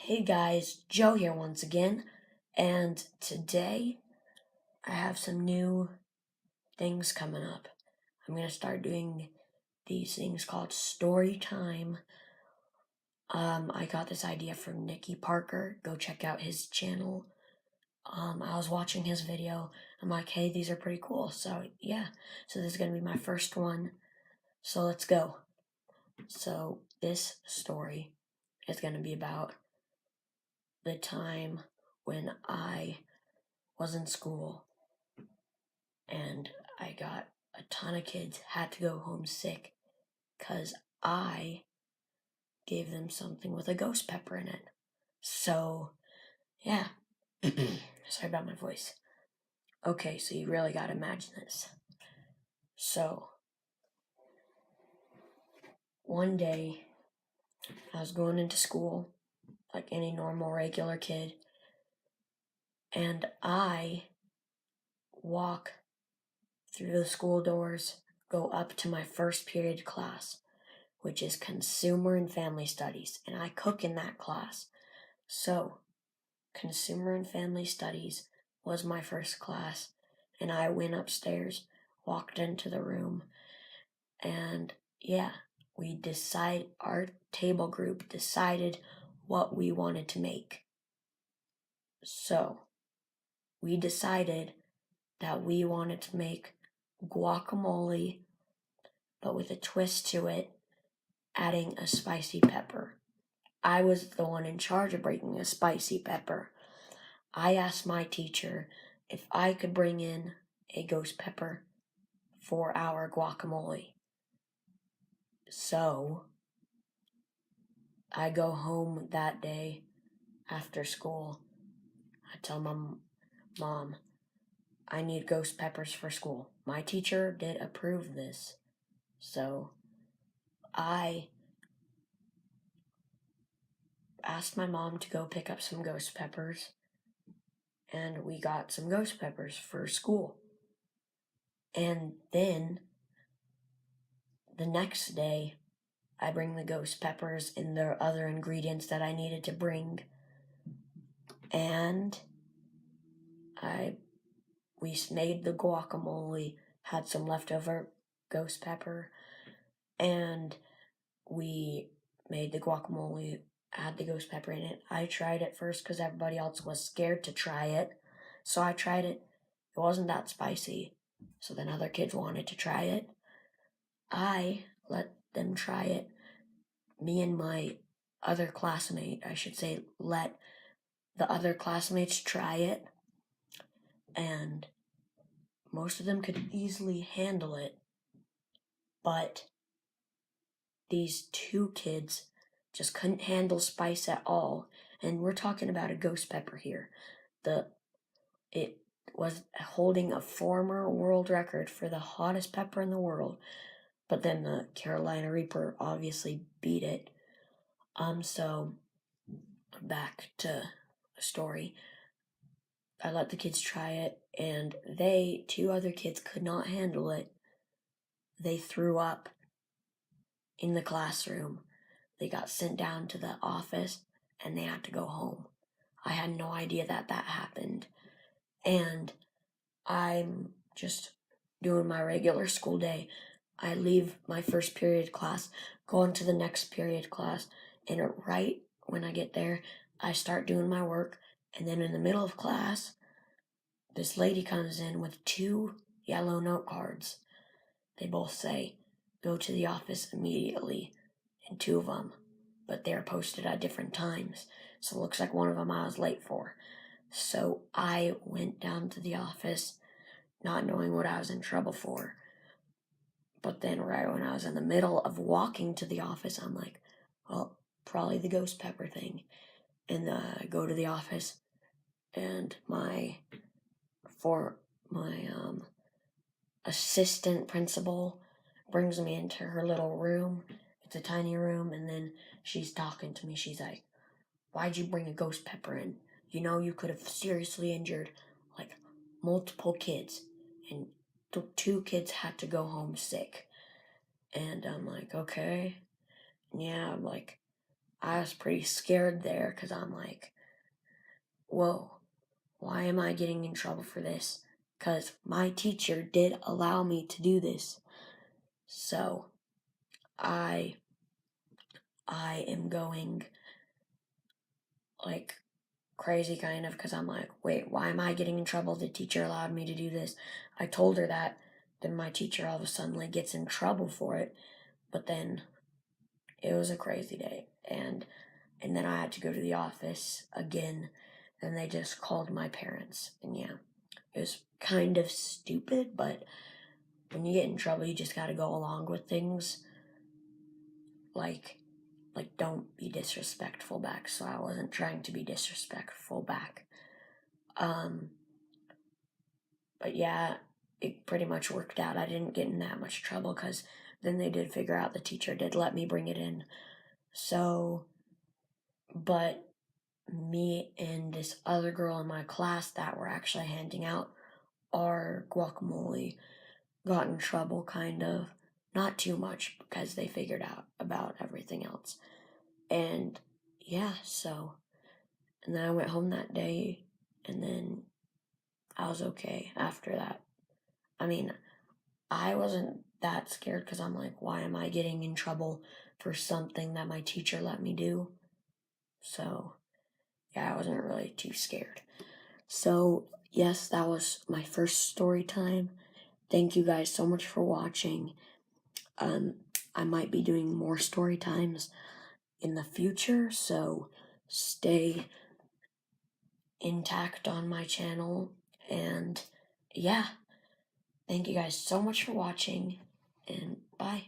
Hey guys, Joe here once again, and today I have some new things coming up. I'm going to start doing these things called story time. I got this idea from Nicky Parker. Go check out his channel. I was watching his video. I'm like, hey, these are pretty cool. So yeah, so this is going to be my first one. So let's go. So this story is going to be about the time when I was in school and I got a ton of kids had to go home sick because I gave them something with a ghost pepper in it. So, yeah. Sorry about my voice. Okay, so you really gotta imagine this. So, one day I was going into school like any normal, regular kid, and I walk through the school doors, go up to my first period class, which is Consumer and Family Studies, and I cook in that class. So, Consumer and Family Studies was my first class, and I went upstairs, walked into the room, and yeah, our table group decided what we wanted to make. So, we decided that we wanted to make guacamole, but with a twist to it, adding a spicy pepper. I was the one in charge of bringing a spicy pepper. I asked my teacher if I could bring in a ghost pepper for our guacamole. So, I go home that day after school. I tell Mom, I need ghost peppers for school. My teacher did approve this. So, I asked my mom to go pick up some ghost peppers, and we got some ghost peppers for school. And then the next day, I bring the ghost peppers and the other ingredients that I needed to bring. And we made the guacamole, had some leftover ghost pepper, and we made the guacamole, had the ghost pepper in it. I tried it first because everybody else was scared to try it. So I tried it. It wasn't that spicy. So then other kids wanted to try it. I let them try it. Me and my other classmate, I should say, let the other classmates try it. And most of them could easily handle it. But these two kids just couldn't handle spice at all. And we're talking about a ghost pepper here. It was holding a former world record for the hottest pepper in the world. But then the Carolina Reaper obviously beat it. So back to the story. I let the kids try it, and two other kids could not handle it. They threw up in the classroom. They got sent down to the office, and they had to go home. I had no idea that happened. And I'm just doing my regular school day. I leave my first period class, go on to the next period class, and right when I get there, I start doing my work. And then in the middle of class, this lady comes in with 2 yellow note cards. They both say, go to the office immediately, and 2 of them, but they're posted at different times. So it looks like one of them I was late for. So I went down to the office, not knowing what I was in trouble for. But then right when I was in the middle of walking to the office, I'm like, well, probably the ghost pepper thing. And I go to the office, and my assistant principal brings me into her little room. It's a tiny room, and then she's talking to me. She's like, why'd you bring a ghost pepper in? You know you could have seriously injured, like, multiple kids. And 2 kids had to go home sick. And I'm like, okay. Yeah, I'm like, I was pretty scared there because I'm like, whoa, why am I getting in trouble for this? Because my teacher did allow me to do this. So I am going like crazy kind of because I'm like, wait, why am I getting in trouble? The teacher allowed me to do this. I told her that. Then my teacher all of a sudden like gets in trouble for it. But then it was a crazy day. And then I had to go to the office again. And they just called my parents. And yeah, it was kind of stupid, but when you get in trouble, you just gotta go along with things. Like don't be disrespectful back. So I wasn't trying to be disrespectful back. But yeah, it pretty much worked out. I didn't get in that much trouble because then they did figure out the teacher did let me bring it in. So, but me and this other girl in my class that were actually handing out our guacamole got in trouble, kind of. Not too much because they figured out about everything else. And yeah, so, and then I went home that day, and then I was okay after that. I mean, I wasn't that scared because I'm like, why am I getting in trouble for something that my teacher let me do? So, yeah, I wasn't really too scared. So, yes, that was my first story time. Thank you guys so much for watching. I might be doing more story times in the future, so stay intact on my channel. And yeah, thank you guys so much for watching, and bye.